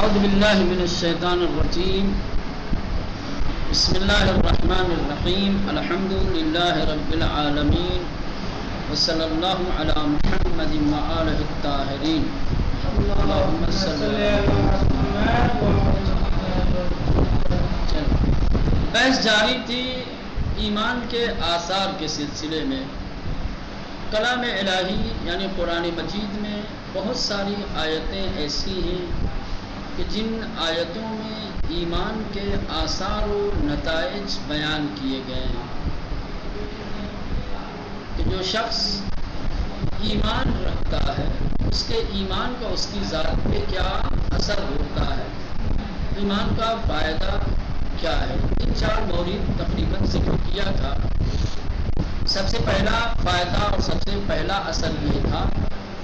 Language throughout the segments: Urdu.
اعوذ باللہ من الشیطان الرجیم بسم اللہ الرحمن الرحیم الحمد للہ رب العالمین وصلی اللہ علی محمد وآلہ الطاہرین اللہم صلی اللہ بحث جاری تھی ایمان کے آثار کے سلسلے میں۔ کلام الہی یعنی قرآن مجید میں بہت ساری آیتیں ایسی ہیں کہ جن آیتوں میں ایمان کے آثار و نتائج بیان کیے گئے ہیں کہ جو شخص ایمان رکھتا ہے اس کے ایمان کا اس کی ذات پہ کیا اثر ہوتا ہے، ایمان کا فائدہ کیا ہے۔ تین چار مورد تقریباً ذکر کیا تھا۔ سب سے پہلا فائدہ اور سب سے پہلا اثر یہ تھا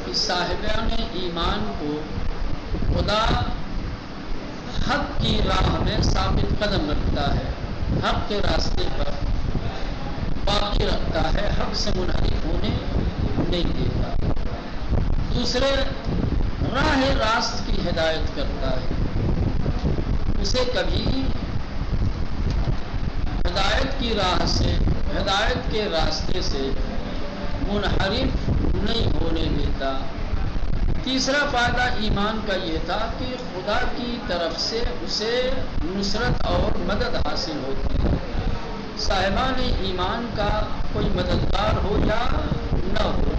کہ صاحبان ایمان کو خدا حق کی راہ میں ثابت قدم رکھتا ہے، حق کے راستے پر باقی رکھتا ہے، حق سے منحرف ہونے نہیں دیتا۔ دوسرے، راہ راست کی ہدایت کرتا ہے، اسے کبھی ہدایت کی راہ سے، ہدایت کے راستے سے منحرف نہیں ہونے دیتا۔ تیسرا فائدہ ایمان کا یہ تھا کہ خدا کی طرف سے اسے نصرت اور مدد حاصل ہوتی ہے۔ صاحبان ایمان کا کوئی مددگار ہو یا نہ ہو،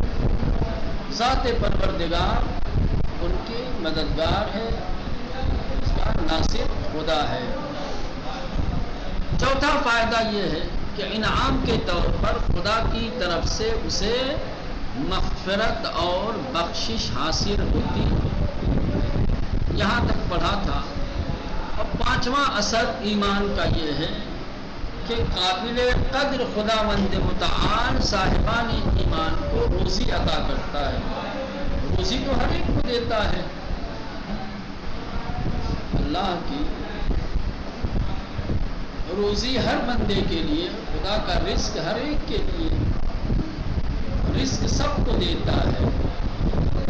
ذات پروردگار ان کی مددگار ہے، اس کا ناصر خدا ہے۔ چوتھا فائدہ یہ ہے کہ انعام کے طور پر خدا کی طرف سے اسے مغفرت اور بخشش حاصل ہوتی ہے۔ یہاں تک پڑھا تھا۔ اور پانچواں اثر ایمان کا یہ ہے کہ قابل قدر خداوند متعال صاحبان ایمان کو روزی عطا کرتا ہے۔ روزی تو ہر ایک کو دیتا ہے، اللہ کی روزی ہر بندے کے لیے، خدا کا رزق ہر ایک کے لیے، رزق سب کو دیتا ہے،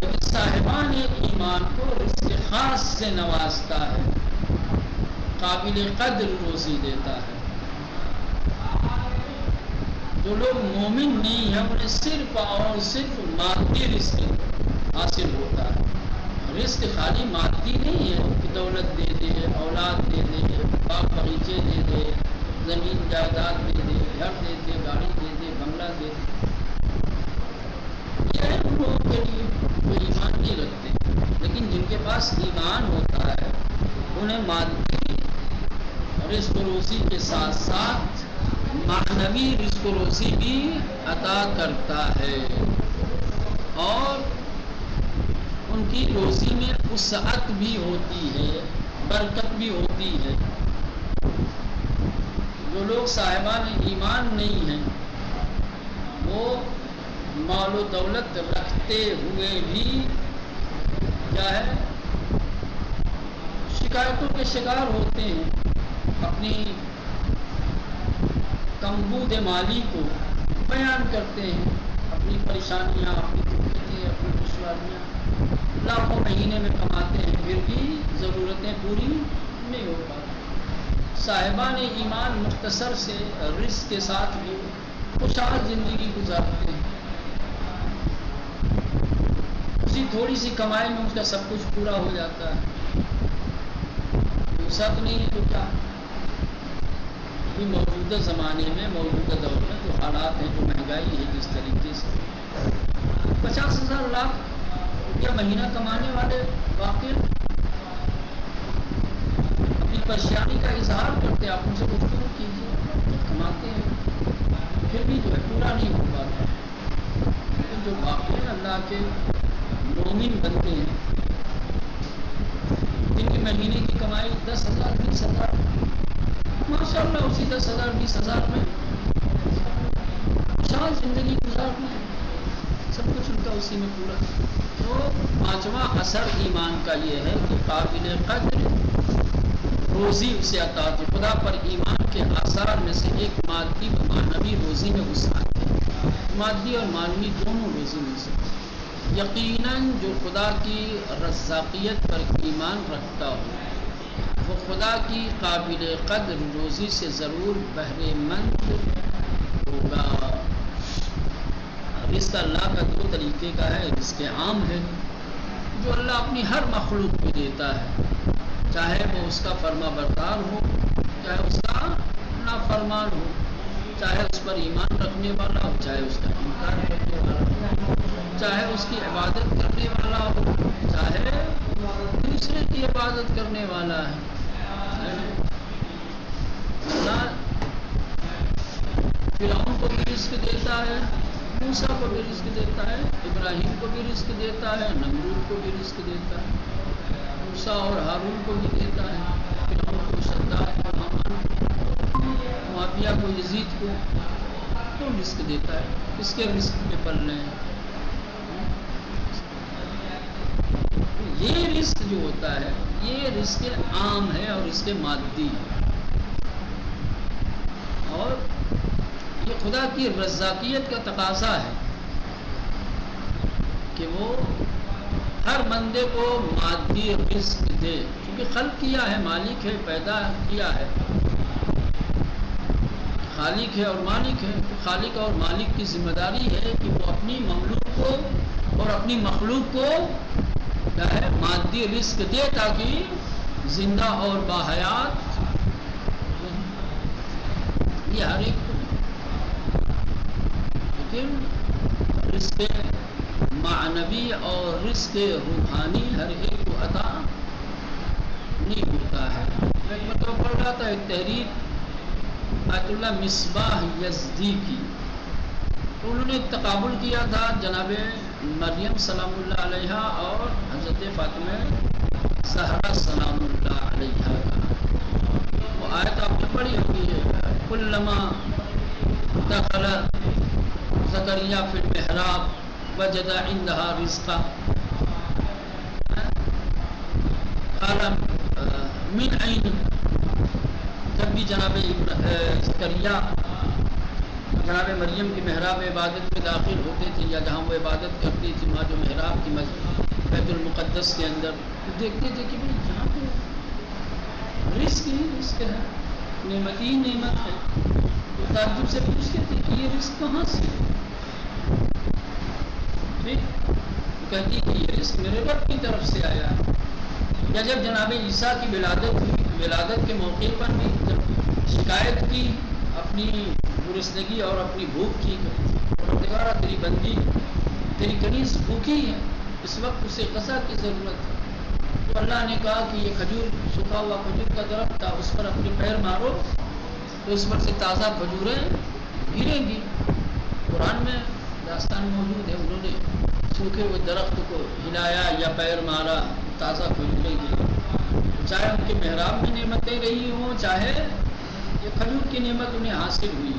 لیکن صاحبان ایمان کو رزق خاص سے نوازتا ہے، قابل قدر روزی دیتا ہے۔ جو لوگ مومن نہیں ہیں انہیں صرف اور صرف مادی رزق حاصل ہوتا ہے۔ رزق خالی مادی نہیں ہے کہ دولت دے دے، اولاد دے دے، باغ باغیچے دے دے، زمین جائیداد دے دے، گھر دے دے، گاڑی دے دے، بنگلہ دے دے۔ یہ ان لوگوں کے لیے جو ایمان نہیں رکھتے، لیکن جن کے پاس ایمان ہوتا ہے انہیں مادی رزق و روزی کے ساتھ ساتھ معنوی رزق و روزی بھی عطا کرتا ہے، اور ان کی روزی میں وسعت بھی ہوتی ہے، برکت بھی ہوتی ہے۔ جو لوگ صاحبان ایمان نہیں ہیں وہ مال و دولت رکھتے ہوئے بھی کیا ہے، شکایتوں کے شکار ہوتے ہیں، اپنی کمبود مالی کو بیان کرتے ہیں، اپنی پریشانیاں، اپنی دقتیں، اپنی دشواریاں، لاکھوں مہینے میں کماتے ہیں پھر بھی ضرورتیں پوری نہیں ہو پاتی۔ صاحبان ایمان مختصر سے رزق کے ساتھ بھی خوشحال زندگی گزارتے ہیں، اسی تھوڑی سی کمائی میں اس کا سب کچھ پورا ہو جاتا ہے۔ وسعت نہیں ہے تو کیا، موجودہ زمانے میں، موجودہ دور میں جو حالات ہیں، جو مہنگائی ہے جس طریقے سے، 50,000 لاکھ روپیہ مہینہ کمانے والے واقعی اپنی پریشانی کا اظہار کرتے ہیں، آپ ان سے گفتگو کیجیے، کماتے ہیں پھر بھی جو ہے پورا نہیں ہو پاتا۔ لیکن جو واقعی اللہ کے مومن بنتے ہیں جن کی مہینے کی کمائی 10,000 20,000، ماشاء اللہ اسی 10,000 20,000 میں خوشحال زندگی گزارنا ہے، سب کچھ ان کا اسی میں پورا۔ تو پانچواں اثر ایمان کا یہ ہے کہ قابل قدر روزی اسے عطا ہوتی۔ خدا پر ایمان کے آثار میں سے ایک مادی و معنوی روزی میں وسعت ہے، مادی اور معنوی دونوں روزی مل سکتی ہے۔ یقیناً جو خدا کی رزاقیت پر ایمان رکھتا ہو وہ خدا کی قابل قدر روزی سے ضرور بہرے مند ہوگا۔ رزق اللہ کا دو طریقے کا ہے، رزق عام ہے جو اللہ اپنی ہر مخلوق کو دیتا ہے، چاہے وہ اس کا فرما بردار ہو، چاہے اس کا نافرمان ہو، چاہے اس پر ایمان رکھنے والا ہو، چاہے اس کا انکار کرنے والا ہو، چاہے اس کی عبادت کرنے والا ہو، چاہے دوسرے کی عبادت کرنے والا ہے۔ اللہ فرعون کو بھی رزق دیتا ہے، موسیٰ کو بھی رزق دیتا ہے، ابراہیم کو بھی رزق دیتا ہے، نمرود کو بھی رزق دیتا ہے، موسیٰ اور ہارون کو بھی دیتا ہے، فرعون کو، شداد کو، حامان کو، معاویہ کو، یزید کو رزق دیتا ہے۔ اس کے رزق میں پل رہے ہیں۔ یہ رزق جو ہوتا ہے یہ رزق عام ہے اور رزق مادی ہے، اور یہ خدا کی رزاقیت کا تقاضا ہے کہ وہ ہر بندے کو مادی رزق دے، کیونکہ خلق کیا ہے، مالک ہے، پیدا کیا ہے، خالق ہے اور مالک ہے۔ خالق اور مالک کی ذمہ داری ہے کہ وہ اپنی مملوک کو اور اپنی مخلوق کو کیا ہے مادی رزق دے، تاکہ زندہ اور باحیات یہ ہر ایک کو، لیکن رزق معنوی اور رزق روحانی ہر ایک کو عطا نہیں ہوتا ہے۔ ایک مطلب پڑھ رہا تھا، ایک تحریر آیت اللہ مصباح یزدی کی، تو انہوں نے تقابل کیا تھا جناب مریم سلام اللہ علیہ اور حضرت فاطمہ زہرا سلام اللہ علیہ کا۔ وہ آیت آپ نے پڑھی ہوگی ہے، کلما دخل زکریا فی المحراب وجد عندها رزقا قال من عین۔ جب بھی جناب زکریا جناب مریم کی محراب عبادت میں داخل ہوتے تھے، یا جہاں وہ عبادت کرتی تھی، وہاں جو محراب کی بیت المقدس کے اندر، دیکھتے تھے کہ بھائی جہاں پہ رزق ہی رزق ہے، نعمت ہی نعمت ہے، تو تعجب سے پوچھتے تھے کہ یہ رزق کہاں سے ہے؟ ٹھیک، کہتی کہ یہ رزق میرے رب کی طرف سے آیا ہے۔ یا جب جناب عیسیٰ کی ولادت ہوئی، ولادت کے موقع پر بھی جب شکایت کی اپنی گرسنگی اور اپنی بھوک کی، پروردگارا تیری بندی تیری کنیز بھوکی ہے، اس وقت اسے غذا کی ضرورت ہے، تو اللہ نے کہا کہ یہ کھجور، سوکھا ہوا کھجور کا درخت تھا، اس پر اپنے پیر مارو تو اس پر سے تازہ کھجوریں گریں گی۔ قرآن میں داستان موجود ہے، انہوں نے سوکھے ہوئے درخت کو ہلایا یا پیر مارا، تازہ کھجوریں گری۔ چاہے ان کے محراب میں نعمتیں رہی ہوں، چاہے یہ کھجور کی نعمت انہیں حاصل ہوئی،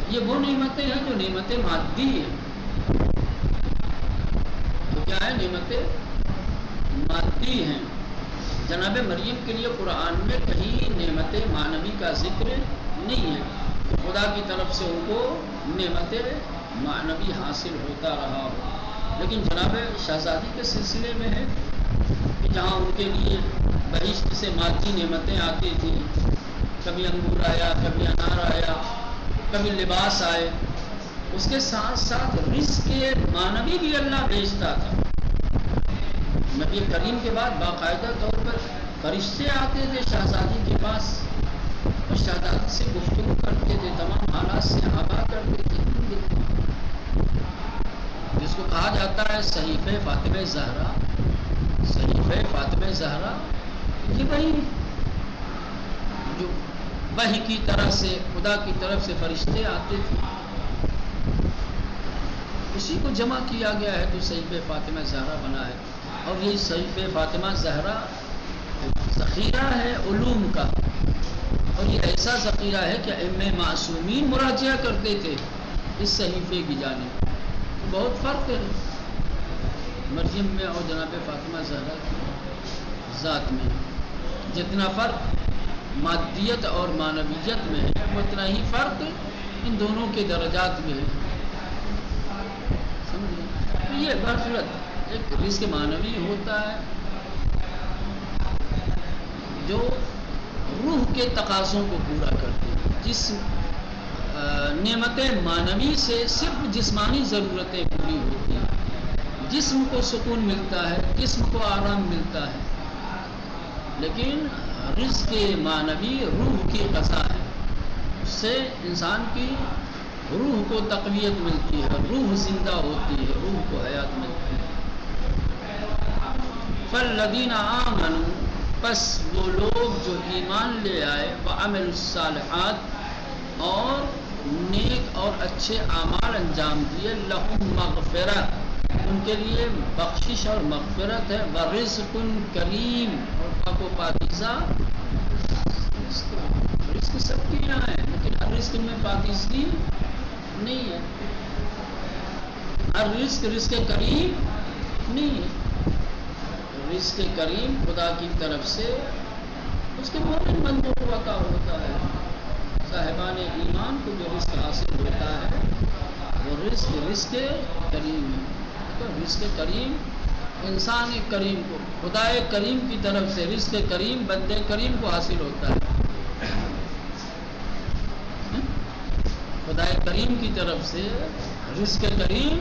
یہ وہ نعمتیں ہیں جو نعمتیں مادی ہیں۔ تو کیا ہے؟ نعمتیں مادی ہیں۔ جناب مریم کے لیے قرآن میں کہیں نعمت معنوی کا ذکر نہیں ہے کہ خدا کی طرف سے ان کو نعمت معنوی حاصل ہوتا رہا ہو، لیکن جناب شہزادی کے سلسلے میں ہے کہ جہاں ان کے لیے بہشت سے مادی نعمتیں آتی تھیں، کبھی انگور آیا، کبھی انار آیا، کبھی لباس آئے، اس کے ساتھ ساتھ رزق معنوی بھی اللہ بھیجتا تھا۔ نبی کریم کے بعد باقاعدہ طور پر فرشتے آتے تھے شہزادی کے پاس اور شہزادی سے گفتگو کرتے تھے، تمام حالات سے آگاہ کرتے تھے، جس کو کہا جاتا ہے صحیفہ فاطمہ زہرا۔ صحیفہ فاطمہ زہرا یہ وہی جو وحی کی طرح سے خدا کی طرف سے فرشتے آتے تھے، اسی کو جمع کیا گیا ہے تو صحیفہ فاطمہ زہرا بنا ہے۔ اور یہ صحیفہ فاطمہ زہرا ذخیرہ ہے علوم کا، اور یہ ایسا ذخیرہ ہے کہ ائمہ معصومین مراجعہ کرتے تھے اس صحیفے کی جانب۔ بہت فرق ہے مریم میں اور جناب فاطمہ زہرا کی ذات میں، جتنا فرق مادیت اور معنویت میں ہے اتنا ہی فرق ان دونوں کے درجات میں ہے۔ یہ برصورت ایک رزق معنوی ہوتا ہے جو روح کے تقاضوں کو پورا کرتے ہیں. جس نعمت معنوی سے صرف جسمانی ضرورتیں پوری ہوتی ہیں، جسم کو سکون ملتا ہے، جسم کو آرام ملتا ہے، لیکن رزق معنوی روح کی غذا ہے. اس سے انسان کی روح کو تقویت ملتی ہے، روح زندہ ہوتی ہے، روح کو حیات ملتی ہے. فالذین آمنوا، پس وہ لوگ جو ایمان لے آئے، وعملوا الصالحات، اور نیک اور اچھے اعمال انجام دیے، لہم مغفرت، ان کے لیے بخشش اور مغفرت ہے، ورزق کریم، اور پاک و پاکیزہ رزق سب کے یہاں ہے، لیکن ہر رزق میں پاکیزگی نہیں ہے، ہر رزق کریم نہیں ہے. رزق کریم خدا کی طرف سے اس کے مومن بندوں کو عطا ہوتا ہے. صاحبان ایمان کو جو رزق حاصل ہوتا ہے وہ رزق کریم ہے. تو رزق کریم انسان کریم کو، خدا کریم کی طرف سے رزق کریم بندے کریم کو حاصل ہوتا ہے. خدا کریم کی طرف سے رزق کریم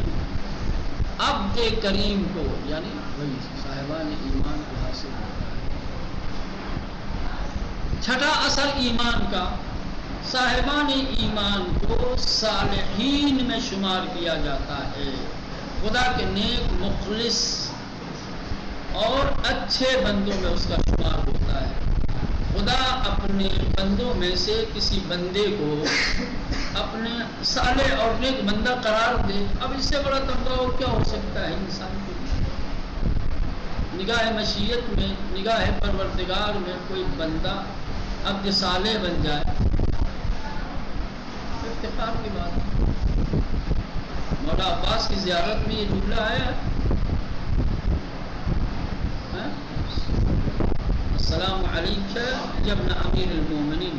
عبد کریم کو، یعنی وہی صاحبان ایمان کو حاصل ہوتا ہے. چھٹا اثر ایمان کا، صاحبان ایمان کو صالحین میں شمار کیا جاتا ہے. خدا کے نیک، مخلص اور اچھے بندوں میں اس کا شمار ہوتا ہے. خدا اپنے بندوں میں سے کسی بندے کو اپنے صالح اور نیک بندہ قرار دے، اب اس سے بڑا تمغہ اور کیا ہو سکتا ہے انسان کو؟ نگاہ مشیت میں، نگاہ پروردگار میں کوئی بندہ عبد صالح بن جائے، افتخار کی بات ہے. مولا عباس کی زیارت میں یہ جملہ ہے، السلام علیکہ یا ابن امیر المومنین،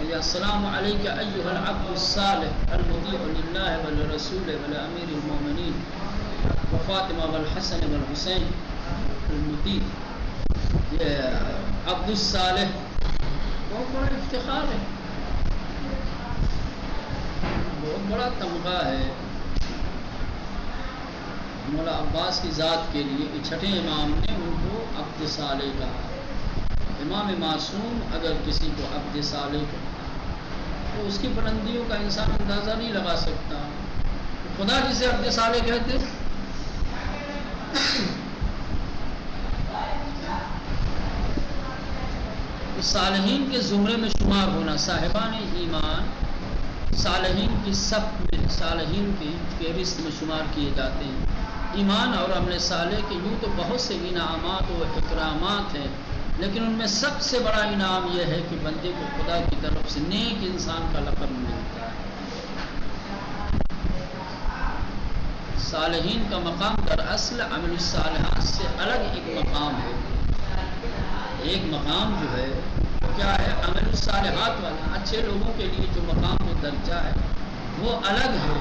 یا السلام علیکہ ایہا العبد الصالح المطیع للہ ولرسول ولامیر المومنین وفاطمہ والحسن والحسین المطیع. یہ عبد الصالح بہت بڑا افتخار ہے، بہت بڑا تمغہ ہے مولا عباس کی ذات کے لیے کہ چھٹے امام نے ان کو عبد صالح کہا. امام معصوم اگر کسی کو عبد صالح کہا تو اس کی بلندیوں کا انسان اندازہ نہیں لگا سکتا. خدا جسے عبد صالح کہتے، صالحین کے زمرے میں شمار ہونا، صاحبان ایمان صالحین کی صف میں، صالحین کی فہرست میں شمار کیے جاتے ہیں. ایمان اور عمل صالح کے یوں تو بہت سے انعامات و اکرامات ہیں، لیکن ان میں سب سے بڑا انعام یہ ہے کہ بندے کو خدا کی طرف سے نیک انسان کا لقب ملتا ہے. صالحین کا مقام دراصل عمل الصالحات سے الگ ایک مقام ہے. ایک مقام جو ہے کیا ہے، عمل الصالحات والا، اچھے لوگوں کے لیے جو مقام و درجہ ہے وہ الگ ہے،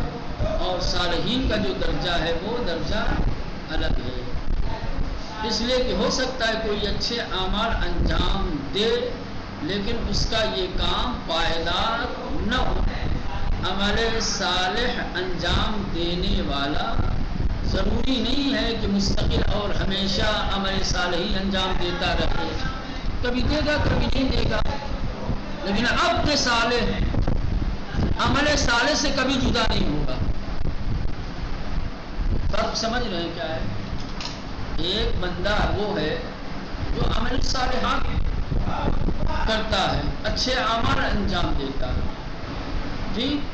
اور صالحین کا جو درجہ ہے وہ درجہ الگ ہے. اس لیے کہ ہو سکتا ہے کوئی اچھے اعمال انجام دے لیکن اس کا یہ کام پائیدار نہ ہو. عمل صالح انجام دینے والا ضروری نہیں ہے کہ مستقل اور ہمیشہ عمل صالحی انجام دیتا رہے، کبھی دے گا کبھی نہیں دے گا، لیکن عبد صالح عمل صالح سے کبھی جدا نہیں ہوگا. فرق سمجھ رہے ہیں کیا ہے؟ ایک بندہ وہ ہے جو عمل صالحات کرتا ہے، اچھے اعمال انجام دیتا ہے، ٹھیک.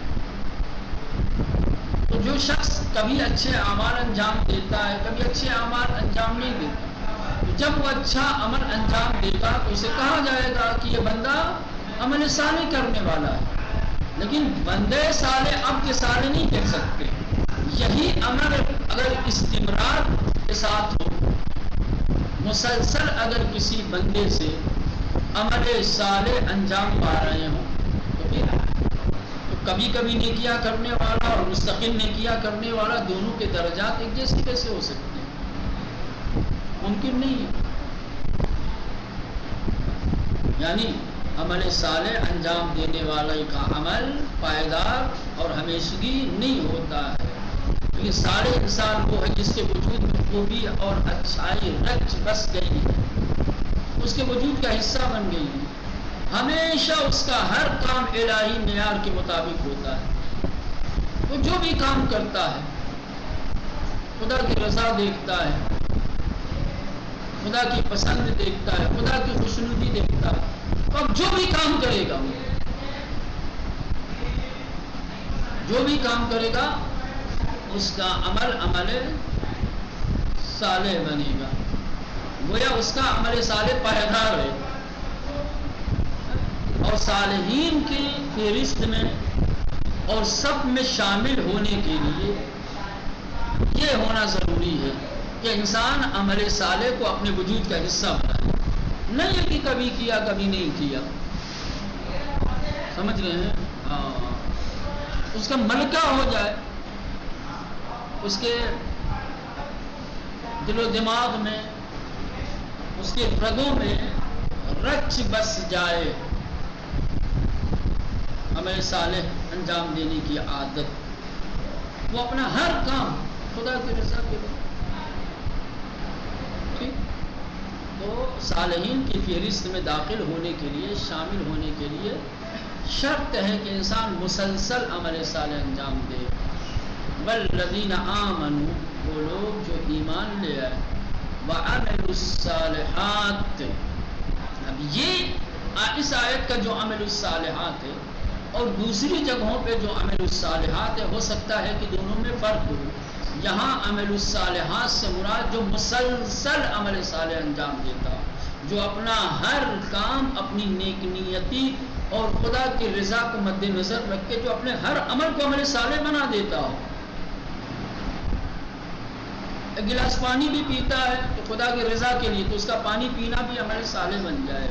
تو جو شخص کبھی اچھے اعمال انجام دیتا ہے، کبھی اچھے اعمال انجام نہیں دیتا، تو جب وہ اچھا عمل انجام دے گا تو اسے کہا جائے گا کہ یہ بندہ عمل صالح کرنے والا ہے. لیکن بندے صالح عبد صالح نہیں کہہ سکتے. یہی عمل اگر استمرار کے ساتھ ہو، مسلسل اگر کسی بندے سے عمل صالح انجام پا رہے ہوں تو کبھی کبھی نیکیاں کرنے والا اور مستقل نیکیاں کرنے والا دونوں کے درجات ایک جیسے کیسے ہو سکتے ہیں؟ ممکن نہیں ہے. یعنی عمل صالح انجام دینے والے کا عمل پائیدار اور ہمیشگی نہیں ہوتا ہے. لیکن صالح انسان وہ ہے جس کے وجود میں خوبی اور اچھائی رچ بس گئی ہے، اس کے وجود کا حصہ بن گئی ہے. ہمیشہ اس کا ہر کام الہی معیار کے مطابق ہوتا ہے. وہ جو بھی کام کرتا ہے خدا کی رضا دیکھتا ہے، خدا کی پسند دیکھتا ہے، خدا کی خوشنودی دیکھتا ہے. اب جو بھی کام کرے گا، جو بھی کام کرے گا اس کا عمل صالح بنے گا. گویا اس کا عمل صالح پائیدار ہے. اور صالحین کی فہرست میں اور سب میں شامل ہونے کے لیے یہ ہونا ضروری ہے کہ انسان عمل صالح کو اپنے وجود کا حصہ بنائے. نہیں ہے کہ کبھی کیا کبھی نہیں کیا. سمجھ رہے ہیں؟ ہاں، اس کا ملکہ ہو جائے، اس کے دل و دماغ میں، اس کے رگوں میں رچ بس جائے عمل صالح انجام دینے کی عادت. وہ اپنا ہر کام خدا کی رضا کے لیے. ٹھیک؟ تو صالحین کی فہرست میں داخل ہونے کے لیے، شامل ہونے کے لیے شرط ہے کہ انسان مسلسل عمل صالح انجام دے. والذین آمنوا، وہ لوگ جو ایمان لے آئے، وعملوا الصالحات. اب یہ اس آیت کا جو عمل الصالحات ہے اور دوسری جگہوں پہ جو عمل الصالحات ہے، ہو سکتا ہے کہ دونوں میں فرق ہو. یہاں عمل الصالحات سے مراد جو مسلسل عمل صالح انجام دیتا، جو اپنا ہر کام اپنی نیک نیتی اور خدا کی رضا کو مد نظر رکھ کے جو اپنے ہر عمل کو عمل صالح بنا دیتا ہو. ایک گلاس پانی بھی پیتا ہے تو خدا کی رضا کے لیے، تو اس کا پانی پینا بھی عمل صالح بن جائے.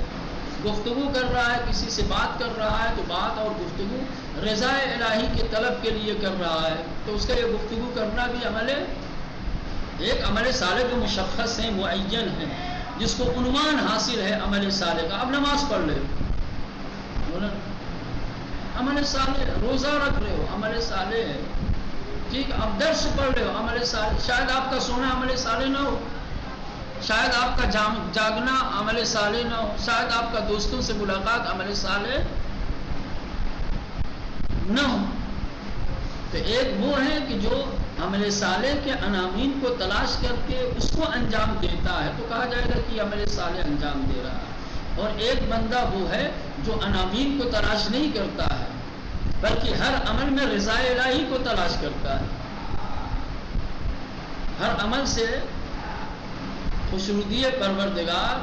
گفتگو کر رہا ہے، کسی سے بات کر رہا ہے تو بات اور گفتگو رضا الہی کے طلب کے لیے کر رہا ہے، تو اس کا یہ گفتگو کرنا بھی ایک عمل صالح جو مشخص ہے، معین ہے، جس کو عنوان حاصل ہے عمل صالح کا. اب نماز پڑھ لے، عمل صالح. روزہ رکھ رہے ہو، عمل صالح ہے. ٹھیک، اب درس پڑھ رہے ہو، عمل صالح. شاید آپ کا سونا عمل صالح نہ ہو، شاید آپ کا جاگنا عمل صالح نہ ہو، شاید آپ کا دوستوں سے ملاقات عمل صالح نہ ہو. تو ایک وہ ہے کہ جو عمل صالح کے عناوین کو تلاش کر کے اس کو انجام دیتا ہے، تو کہا جائے گا کہ عمل صالح انجام دے رہا ہے. اور ایک بندہ وہ ہے جو عناوین کو تلاش نہیں کرتا ہے، بلکہ ہر عمل میں رضا الہی کو تلاش کرتا ہے. ہر عمل سے خوشنودی پروردگار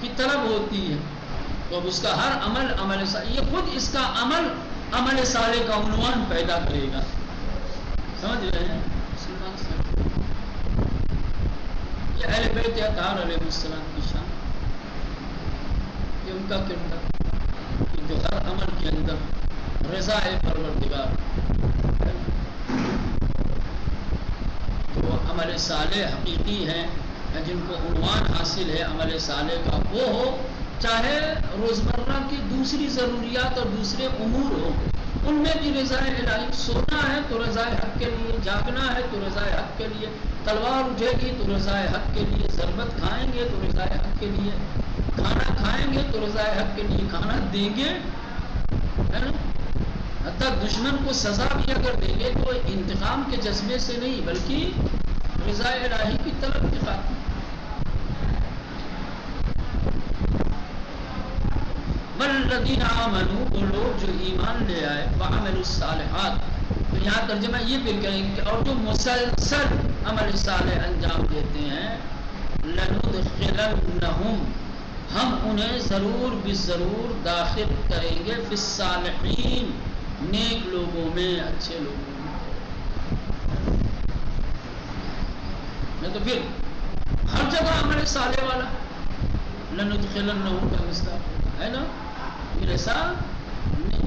کی طلب ہوتی ہے، تو اب اس کا ہر عمل صالح، یہ خود اس کا عمل صالح کا عنوان پیدا کرے گا. سمجھ رہے ہیں؟ یہ اہل بیت اطہار علیہ السلام کی شان، یہ ان کا کردار کہ جو ہر عمل کے اندر رضا پروردگار، تو وہ عمل صالح حقیقی ہیں جن کو عنوان حاصل ہے عمل صالح کا. وہ ہو چاہے روزمرہ کی دوسری ضروریات اور دوسرے امور ہو، ان میں بھی رضا الہی. سونا ہے تو رضا حق کے لیے، جاگنا ہے تو رضا حق کے لیے، تلوار اٹھے گی تو رضا حق کے لیے، ضربت کھائیں گے تو رضا حق کے لیے، کھانا کھائیں گے تو رضا حق کے لیے، کھانا دیں گے، ہے نا؟ حتیٰ دشمن کو سزا بھی اگر دیں گے تو انتقام کے جذبے سے نہیں، بلکہ رضا الہی کی طلب کی خاطر. والذین آمنوا، وہ لوگ جو ایمان لے آئے، وعملوا الصالحات. تو یہاں ترجمہ یہ پھر کریں گے اور جو مسلسل عمل صالح انجام دیتے ہیں، لندخلنہم، ہم انہیں ضرور بضرور داخل کریں گے، فی الصالحین، نیک لوگوں میں، اچھے لوگوں میں. نہیں تو پھر ہر جگہ عمل صالح والا لندخلنہم کا مصداق ہے نا، پھر ایسا نہیں.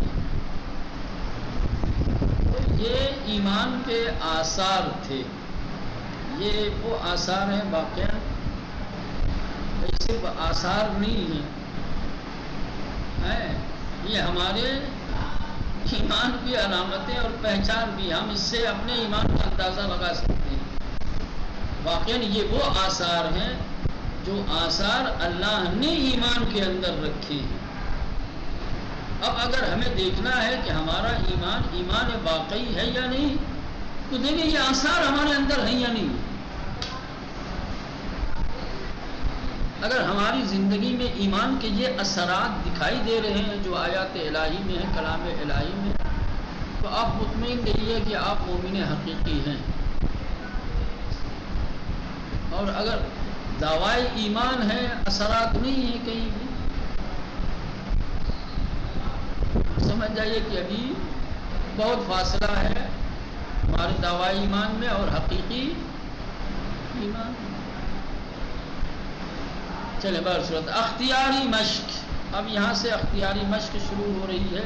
یہ ایمان کے آثار تھے. یہ وہ آثار ہیں واقعہ صرف آثار نہیں ہیں، یہ ہمارے ایمان کی علامتیں اور پہچان بھی. ہم اس سے اپنے ایمان کا اندازہ لگا سکتے ہیں. واقعا یہ وہ آثار ہیں جو آثار اللہ نے ایمان کے اندر رکھے ہیں. اب اگر ہمیں دیکھنا ہے کہ ہمارا ایمان واقعی ہے یا نہیں، تو دیکھیں یہ آثار ہمارے اندر ہیں یا نہیں. اگر ہماری زندگی میں ایمان کے یہ اثرات دکھائی دے رہے ہیں جو آیات الہی میں ہیں، کلام الہی میں، تو آپ مطمئن رہیے کہ آپ مومن حقیقی ہیں. اور اگر دعوی ایمان ہے، اثرات نہیں ہیں کہیں بھی، سمجھ جائیے کہ ابھی بہت فاصلہ ہے ہمارے دعوی ایمان میں اور حقیقی ایمان. چلے برصورت اختیاری مشق. اب یہاں سے اختیاری مشق شروع ہو رہی ہے.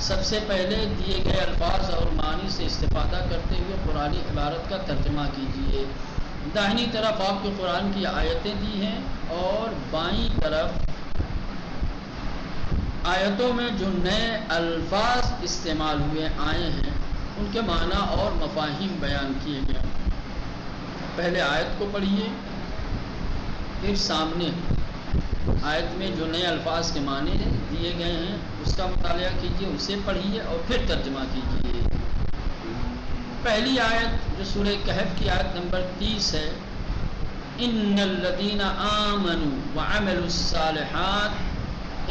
سب سے پہلے دیے گئے الفاظ اور معنی سے استفادہ کرتے ہوئے قرآنی عبارت کا ترجمہ کیجیے. داہنی طرف آپ کے قرآن کی آیتیں دی ہیں اور بائیں طرف آیتوں میں جو نئے الفاظ استعمال ہوئے آئے ہیں ان کے معنی اور مفاہیم بیان کیے گئے. پہلے آیت کو پڑھیے، پھر سامنے آیت میں جو نئے الفاظ کے معنی دیے گئے ہیں اس کا مطالعہ کیجیے، اسے پڑھیے اور پھر ترجمہ کیجیے. پہلی آیت جو سورہ کہف کی آیت نمبر 30 ہے، ان الذین آمنوا وعملوا الصالحات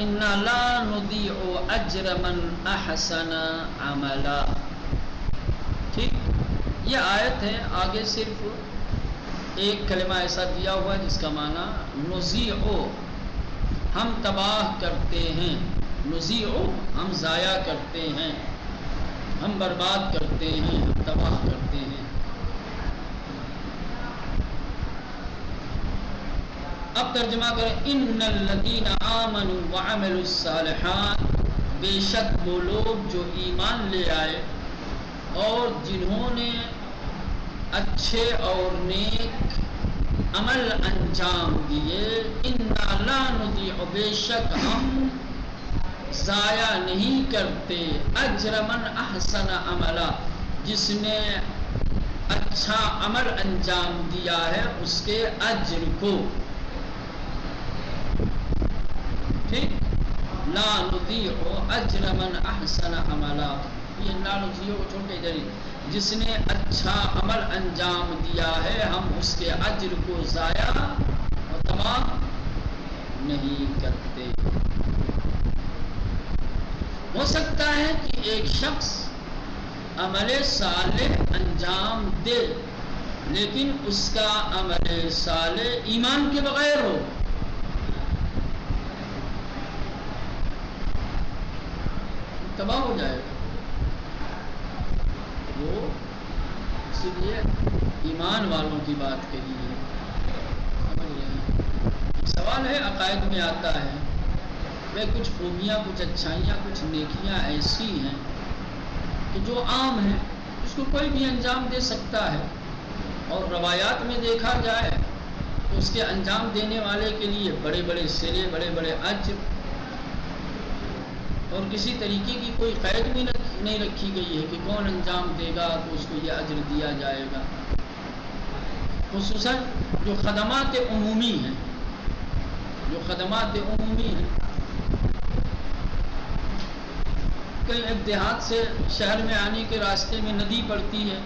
انا لا نضيع اجر من احسن عملا. ٹھیک، یہ آیت ہے. آگے صرف ایک کلمہ ایسا دیا ہوا ہے جس کا معنی نضيع، ہم تباہ کرتے ہیں. نضيع ہم ضائع کرتے ہیں، ہم برباد کرتے ہیں، ہم تباہ کرتے ہیں. اب ترجمہ کریں، ان الذین آمنوا وعملوا الصالحات، بے شک وہ لوگ جو ایمان لے آئے اور جنہوں نے اچھے اور نیک عمل انجام دیے. انا لا نضيع، بے شک ہم ضائع نہیں کرتے اجر من احسن عملا، جس نے اچھا عمل انجام دیا ہے اس کے اجر کو. ٹھیک، لا نضيع اجر من احسن عملا. یہ لا نضيع کو چھوٹے جری، جس نے اچھا عمل انجام دیا ہے ہم اس کے اجر کو ضائع اور تباہ نہیں کرتے. ہو سکتا ہے کہ ایک شخص عمل صالح انجام دے لیکن اس کا عمل صالح ایمان کے بغیر ہو. تباہ ہو جائے گا وہ. اس لیے ایمان والوں کی بات کہی ہے. سمجھ رہے ہیں؟ سوال ہے عقائد میں آتا ہے وہ کچھ خوبیاں، کچھ اچھائیاں، کچھ نیکیاں ایسی ہیں کہ جو عام ہیں، اس کو کوئی بھی انجام دے سکتا ہے، اور روایات میں دیکھا جائے تو اس کے انجام دینے والے کے لیے بڑے بڑے صلے، بڑے بڑے اجر، اور کسی طریقے کی کوئی قید بھی نہیں رکھی گئی ہے کہ کون انجام دے گا تو اس کو یہ اجر دیا جائے گا. خصوصاً جو خدمات عمومی ہیں، جو خدمات عمومی ہیں، کہیں ایک دیہات سے شہر میں آنے کے راستے میں ندی پڑتی ہے